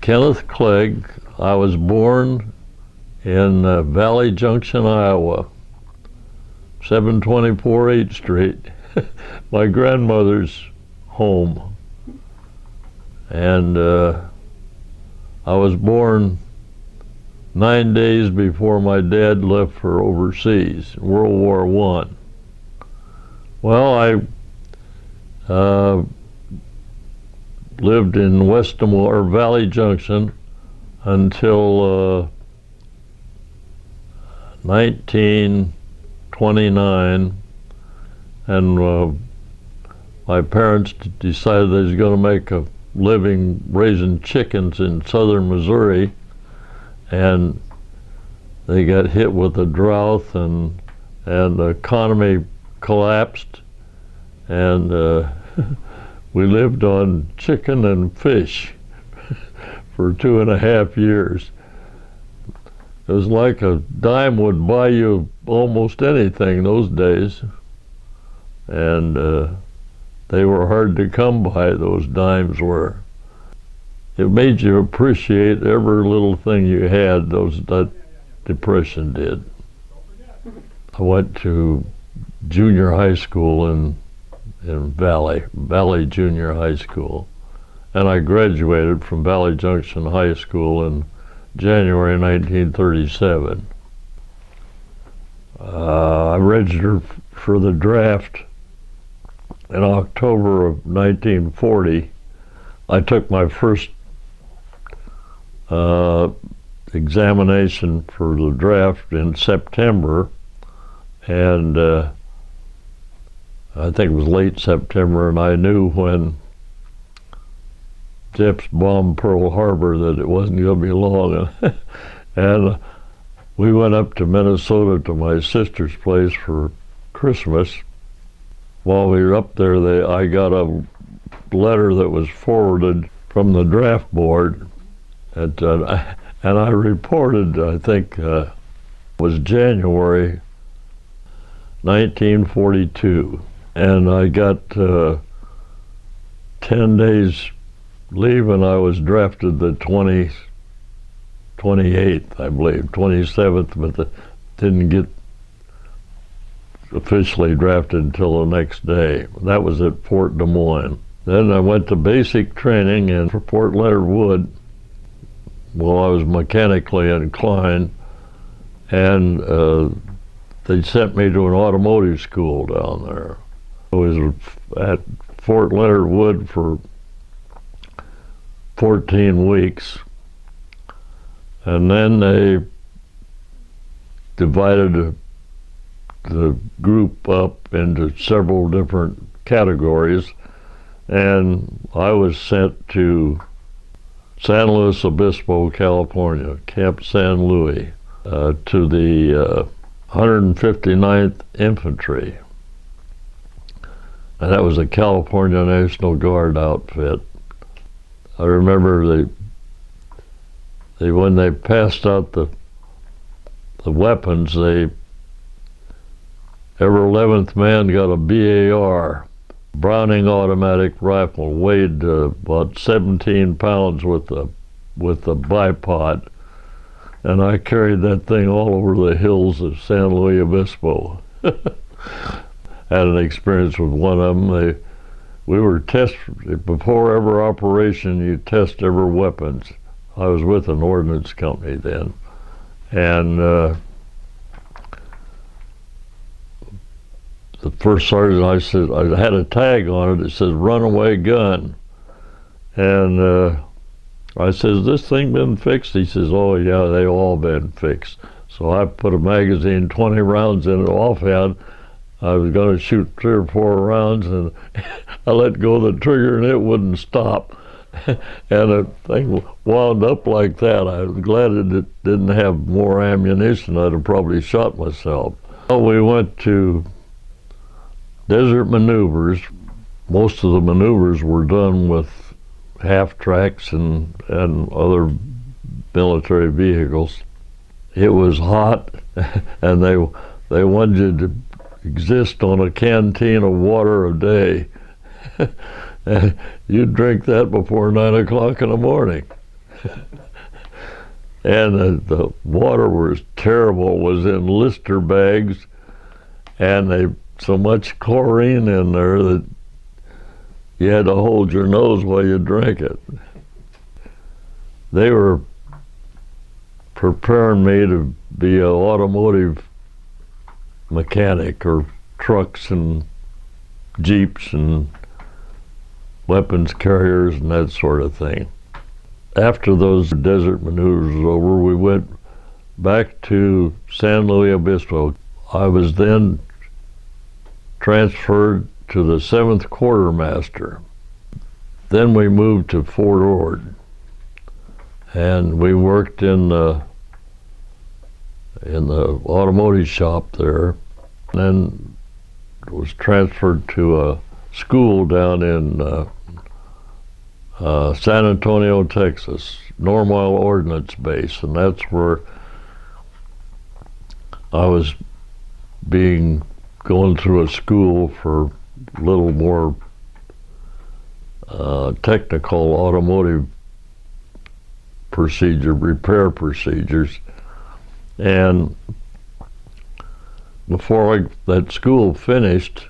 Kenneth Clegg. I was born in Valley Junction, Iowa, 724 8th Street, my grandmother's home. And I was born 9 days before my dad left for overseas, World War I. Well, I lived in West Des Moines, or Valley Junction, until 1929, and my parents decided they was going to make a living raising chickens in southern Missouri, and they got hit with a drought, and the economy collapsed, and we lived on chicken and fish for 2.5 years. It was like a dime would buy you almost anything those days, and they were hard to come by, those dimes were. It made you appreciate every little thing you had, that Depression did. I went to junior high school in Valley Junior High School, and I graduated from Valley Junction High School in January 1937. I registered for the draft in October of 1940. I took my first examination for the draft in September, and I think it was late September, and I knew when Japs bombed Pearl Harbor that it wasn't going to be long. And we went up to Minnesota to my sister's place for Christmas. While we were up there, I got a letter that was forwarded from the draft board, and I reported, I think it was January 1942, and I got 10 days leave, and I was drafted the 28th, I believe, 27th, but didn't get officially drafted until the next day. That was at Fort Des Moines. Then I went to basic training in Fort Leonard Wood. Well, I was mechanically inclined, and they sent me to an automotive school down there. I was at Fort Leonard Wood for 14 weeks, and then they divided the group up into several different categories, and I was sent to San Luis Obispo, California, Camp San Luis, to the 159th Infantry, and that was a California National Guard outfit. I remember they when they passed out the weapons, every 11th man got a BAR, Browning automatic rifle, weighed about 17 pounds with the bipod, and I carried that thing all over the hills of San Luis Obispo. Had an experience with one of them. We were before every operation, you test every weapons. I was with an ordnance company then, and the first sergeant, I said, I had a tag on it that says "runaway gun," and I said, "Has this thing been fixed?" He says, "Oh yeah, they've all been fixed." So I put a magazine, 20 rounds in it offhand. I was going to shoot 3 or 4 rounds, and I let go of the trigger, and it wouldn't stop. And the thing wound up like that. I was glad it didn't have more ammunition. I'd have probably shot myself. Well, we went to desert maneuvers. Most of the maneuvers were done with half-tracks and other military vehicles. It was hot, and they wanted you to exist on a canteen of water a day. And you'd drink that before 9 o'clock in the morning. And the water was terrible, was in Lister bags, and they so much chlorine in there that you had to hold your nose while you drank it. They were preparing me to be an automotive mechanic, or trucks and jeeps and weapons carriers and that sort of thing. After those desert maneuvers was over, we went back to San Luis Obispo. I was then transferred to the 7th Quartermaster. Then we moved to Fort Ord, and we worked in the automotive shop there. Then was transferred to a school down in San Antonio, Texas, Normal Ordnance Base, and that's where I was going through a school for a little more technical automotive repair procedures. And before that school finished,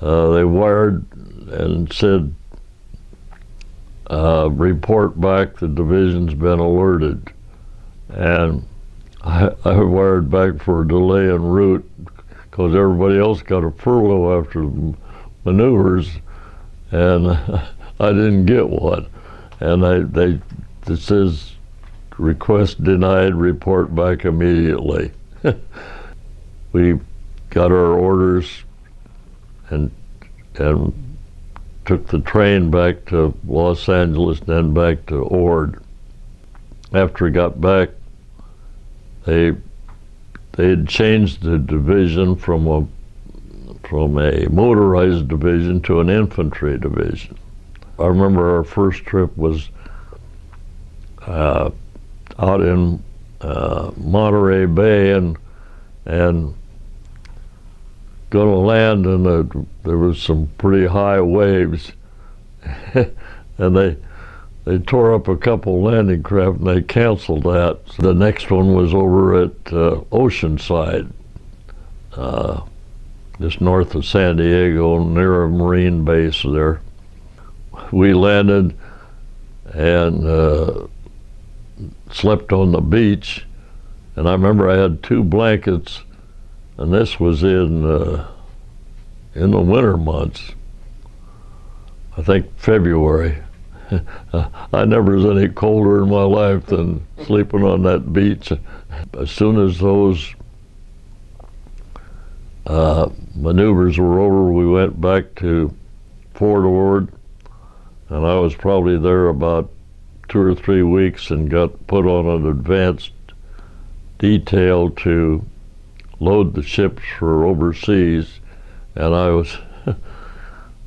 they wired and said, report back, the division's been alerted. And I wired back for a delay en route because everybody else got a furlough after the maneuvers, and I didn't get one. And it says, request denied, report back immediately. We got our orders and took the train back to Los Angeles, then back to Ord. After we got back, they had changed the division from a motorized division to an infantry division. I remember our first trip was out in Monterey Bay, and going to land, and there was some pretty high waves, and they tore up a couple landing craft, and they canceled that. So the next one was over at Oceanside, just north of San Diego, near a Marine base there. We landed and slept on the beach, and I remember I had 2 blankets, and this was in the winter months, I think February. I never was any colder in my life than sleeping on that beach. As soon as those maneuvers were over, we went back to Fort Ord, and I was probably there about 2 or 3 weeks and got put on an advanced detail to load the ships for overseas. And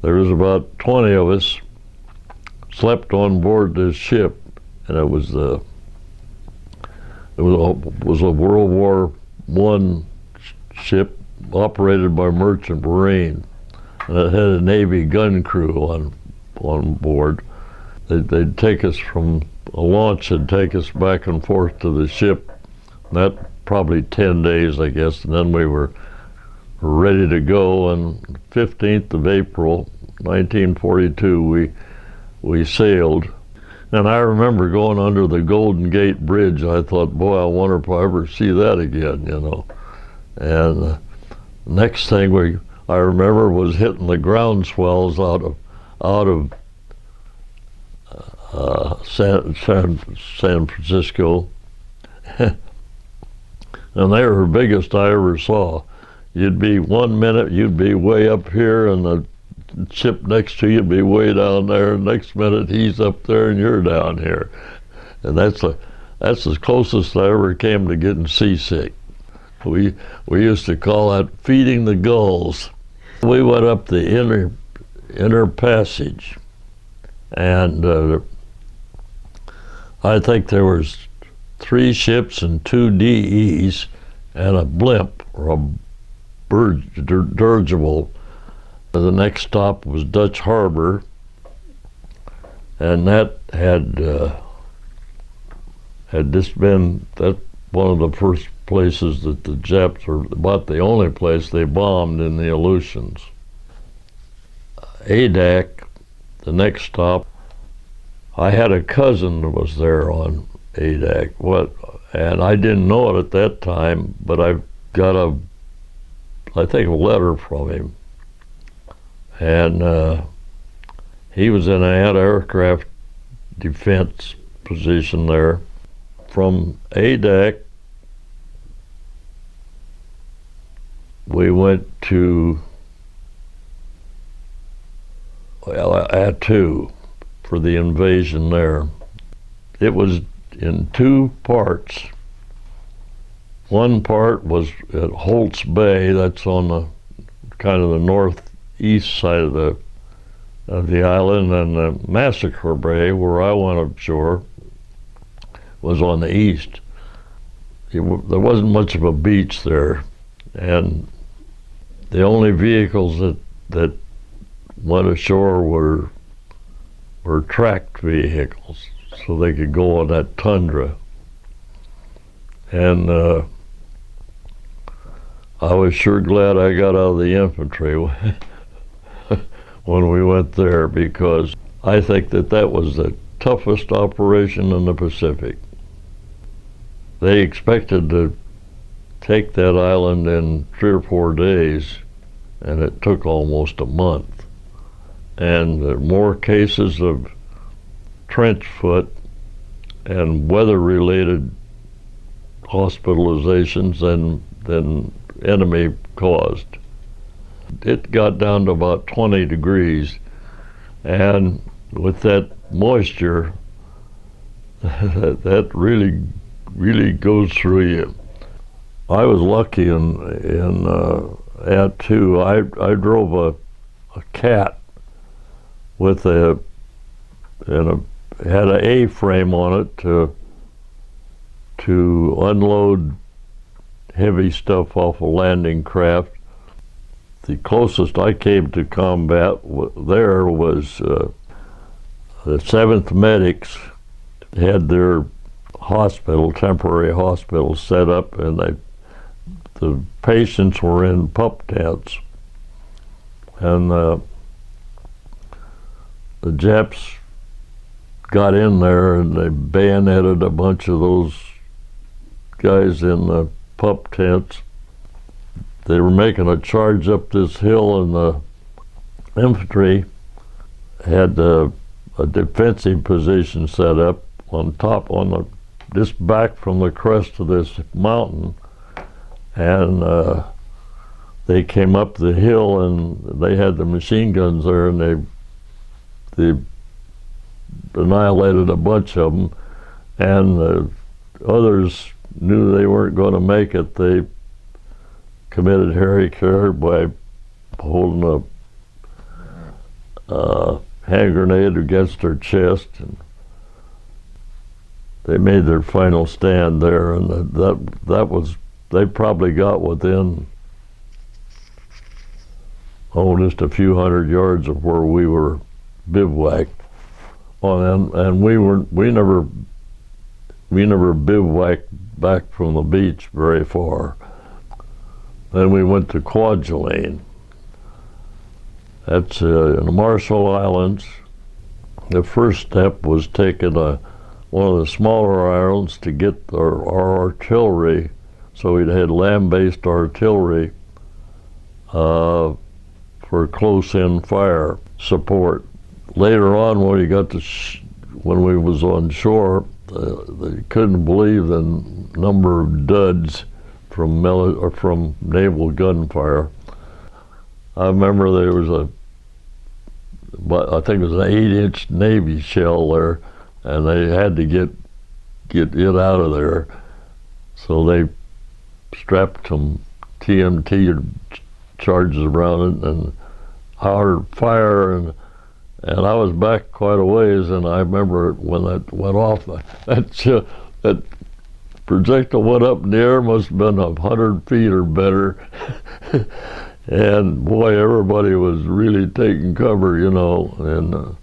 there was about 20 of us slept on board this ship, and it was a World War I ship operated by Merchant Marine, and it had a Navy gun crew on board. They'd take us from a launch and take us back and forth to the ship. That probably 10 days, I guess, and then we were ready to go. On 15th of April, 1942, we sailed. And I remember going under the Golden Gate Bridge. I thought, boy, I wonder if I ever see that again, you know. And the next thing I remember was hitting the ground swells out of San Francisco. And they were the biggest I ever saw. You'd be 1 minute, you'd be way up here, and the ship next to you'd be way down there. Next minute, he's up there and you're down here. And that's as closest I ever came to getting seasick. We used to call that feeding the gulls. We went up the inner passage, and I think there was 3 ships and 2 DEs and a blimp, or a dirigible. The next stop was Dutch Harbor, and that had had just been one of the first places that the Japs, or about the only place they bombed in the Aleutians. Adak, the next stop, I had a cousin that was there on Adak. And I didn't know it at that time, but I got a letter from him. And he was in an anti-aircraft defense position there. From Adak, we went to Attu for the invasion there. It was in two parts. One part was at Holt's Bay, that's on the kind of the northeast side of the island, and the Massacre Bay, where I went ashore, was on the east. There wasn't much of a beach there, and the only vehicles that went ashore were tracked vehicles, so they could go on that tundra. And I was sure glad I got out of the infantry when we went there, because I think that was the toughest operation in the Pacific. They expected to take that island in 3 or 4 days, and it took almost a month. And there were more cases of trench foot and weather-related hospitalizations than enemy caused. It got down to about 20 degrees, and with that moisture, that really goes through you. I was lucky in Attu. I drove a cat with had an A-frame on it to unload heavy stuff off a landing craft. The closest I came to combat there was the 7th Medics had their temporary hospital set up, and the patients were in pup tents. And the Japs got in there and they bayoneted a bunch of those guys in the pup tents. They were making a charge up this hill, and the infantry had a defensive position set up on top, just back from the crest of this mountain. And they came up the hill, and they had the machine guns there, and they annihilated a bunch of them. And the others knew they weren't going to make it. They committed hara-kiri by holding a hand grenade against their chest, and they made their final stand there. And they probably got within just a few hundred yards of where we were bivouacked on, and we never bivouacked back from the beach very far. Then we went to Kwajalein. That's in the Marshall Islands. The first step was taking one of the smaller islands to get our artillery, so we had land-based artillery for close-in fire support. Later on, when we was on shore, they couldn't believe the number of duds from naval gunfire. I remember there was I think it was an 8-inch Navy shell there, and they had to get it out of there. So they strapped some TMT charges around it and hollered fire, and I was back quite a ways, and I remember when that went off, that projectile went up in the air, must have been 100 feet or better. And boy, everybody was really taking cover, and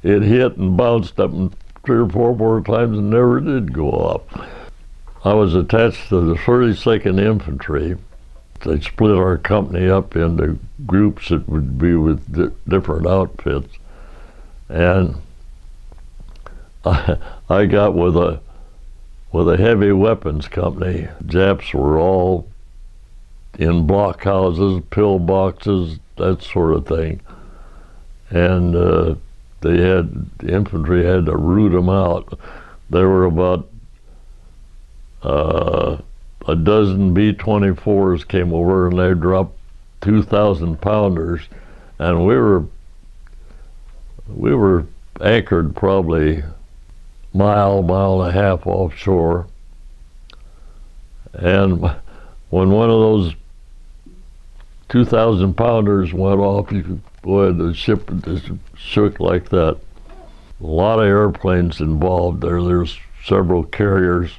it hit and bounced up and 3 or 4 more times and never did go up. I was attached to the 32nd Infantry. They split our company up into groups that would be with different outfits. And I got with a heavy weapons company. Japs were all in blockhouses, pillboxes, that sort of thing. And the infantry had to root them out. There were about a dozen B-24s came over, and they dropped 2,000 pounders, and we were anchored probably mile and a half offshore. And when one of those 2,000 pounders went off, boy, the ship just shook like that. A lot of airplanes involved there. There's several carriers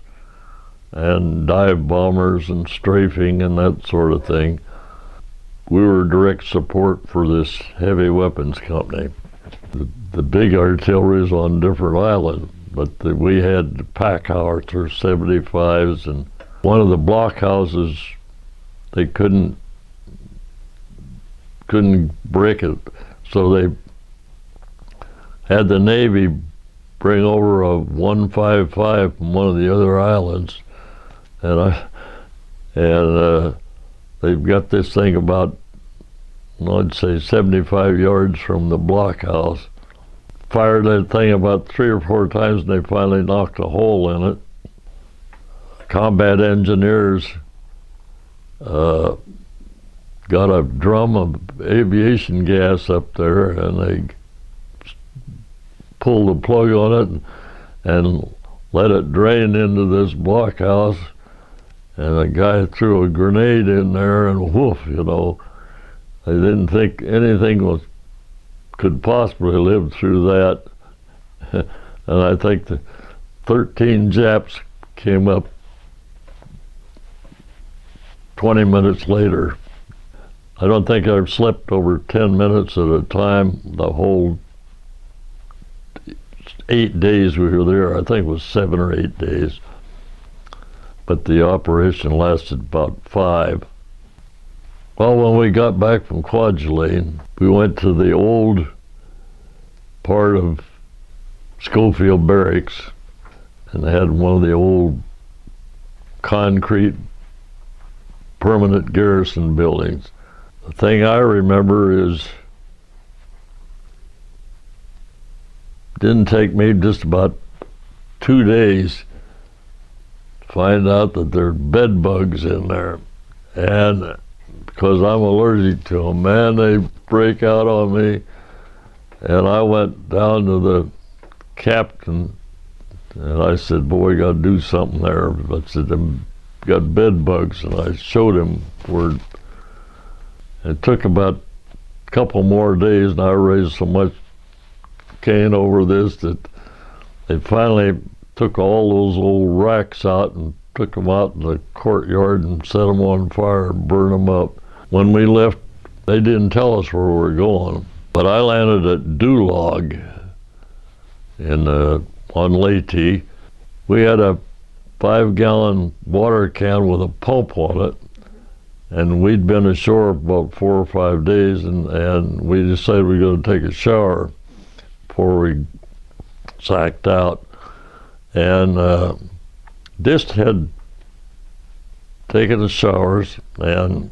and dive bombers and strafing and that sort of thing. We were direct support for this heavy weapons company. The big artillery is on different islands, but we had pack howitzers, 75s, and one of the blockhouses, they couldn't break it, so they had the Navy bring over a 155 from one of the other islands, and they've got this thing about, I'd say 75 yards from the blockhouse. Fired that thing about 3 or 4 times, and they finally knocked a hole in it. Combat engineers got a drum of aviation gas up there, and they pulled the plug on it and let it drain into this blockhouse, and a guy threw a grenade in there, and woof, they didn't think anything could possibly live through that. And I think the 13 Japs came up 20 minutes later. I don't think I've slept over 10 minutes at a time the whole 8 days we were there. I think it was 7 or 8 days. But the operation lasted about 5. Well, when we got back from Kwajalein, we went to the old part of Schofield Barracks, and they had one of the old concrete permanent garrison buildings. The thing I remember is, didn't take me just about 2 days to find out that there are bed bugs in there. And because I'm allergic to them, man, they break out on me. And I went down to the captain, and I said, boy, we got to do something there. I said, I've got bed bugs, and I showed him where. It took about a couple more days, and I raised so much cane over this that they finally took all those old racks out and took them out in the courtyard and set them on fire and burned them up. When we left, they didn't tell us where we were going, but I landed at Dulag on Leyte. We had a 5-gallon water can with a pump on it, and we'd been ashore about 4 or 5 days, and we decided we were going to take a shower before we sacked out. And Dist had taken the showers and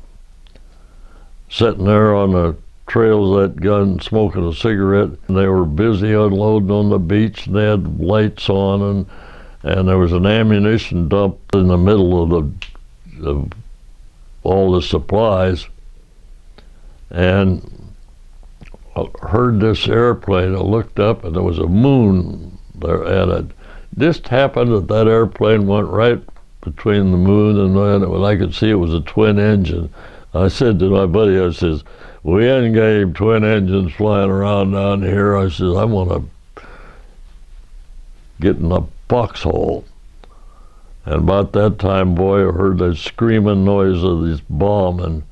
sitting there on the trails of that gun smoking a cigarette, and they were busy unloading on the beach, and they had lights on, and there was an ammunition dump in the middle of all the supplies. And I heard this airplane. I looked up, and there was a moon there, and it just happened that airplane went right between the moon and when I could see it was a twin engine. I said to my buddy, I says, we ain't got any twin engines flying around down here. I says, I want to get in a foxhole. And about that time, boy, I heard that screaming noise of this bomb, and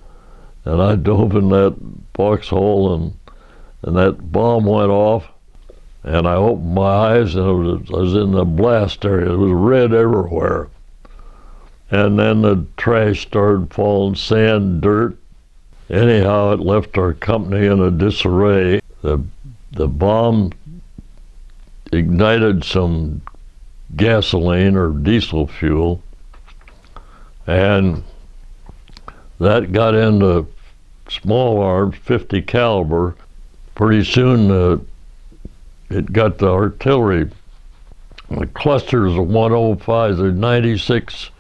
I dove in that foxhole, and that bomb went off, And I opened my eyes, and I was in the blast area. It was red everywhere. And then the trash started falling, sand, dirt. Anyhow, it left our company in a disarray. The bomb ignited some gasoline or diesel fuel, and that got into small arms, 50 caliber. Pretty soon it got the artillery, the clusters of 105. There's 96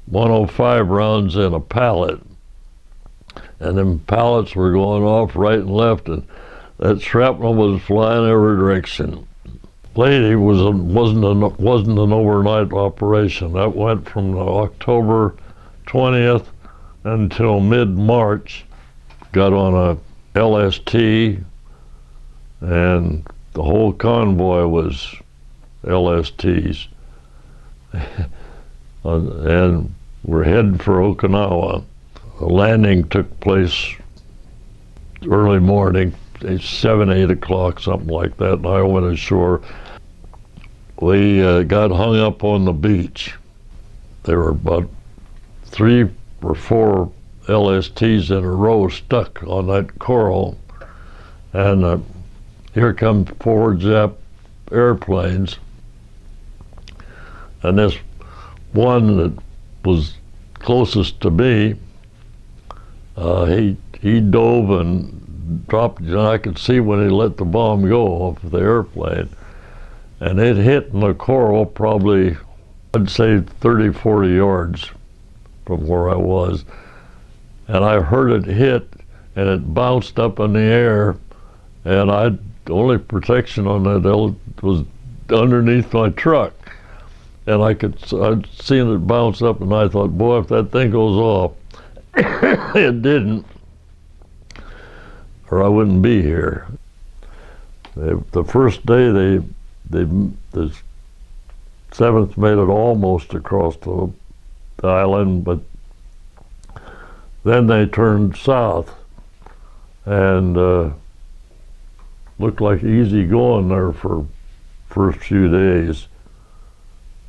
105 rounds in a pallet, and them pallets were going off right and left, and that shrapnel was flying every direction. Lady wasn't an overnight operation. That went from October 20th until mid-March. Got on a LST, and the whole convoy was LSTs. And we're heading for Okinawa. The landing took place early morning, 7, 8 o'clock, something like that, and I went ashore. We got hung up on the beach. There were about 3 or 4 LSTs in a row stuck on that coral, and here come forward Jap airplanes, and this one that was closest to me, he dove and dropped, and I could see when he let the bomb go off the airplane, and it hit in the coral probably, I'd say 30, 40 yards from where I was, and I heard it hit, and it bounced up in the air, and the only protection on that was underneath my truck, and I'd seen it bounce up, and I thought, boy, if that thing goes off. It didn't, or I wouldn't be here. The first day, the 7th made it almost across the island, but then they turned south, and looked like easy going there for first few days.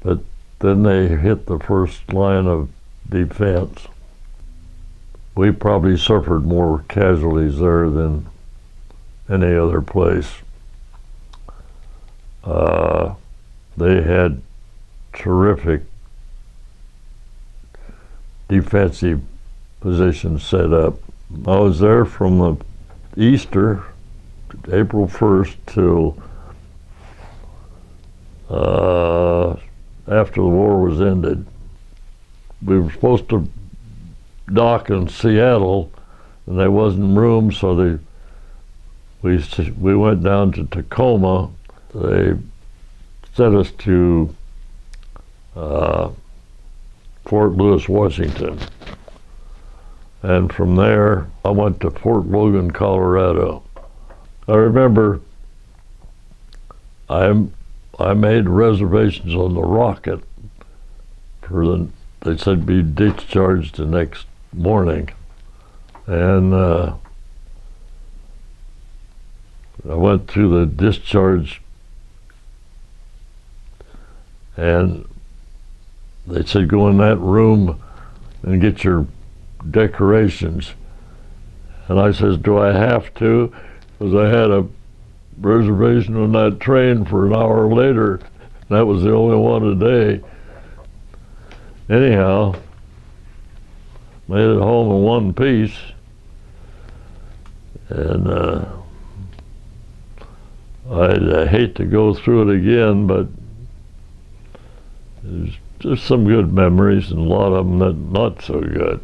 But then they hit the first line of defense. We probably suffered more casualties there than any other place. They had terrific defensive positions set up. I was there from the Easter, April 1st, till after the war was ended. We were supposed to dock in Seattle, and there wasn't room, so we went down to Tacoma. They sent us to Fort Lewis, Washington, and from there I went to Fort Logan, Colorado. I remember I made reservations on the rocket they said be discharged the next morning, and I went through the discharge, and they said go in that room and get your decorations, and I says, do I have to? Because I had a reservation on that train for an hour later, and that was the only one a day. Anyhow, made it home in one piece, and I'd hate to go through it again, but there's just some good memories and a lot of them that not so good.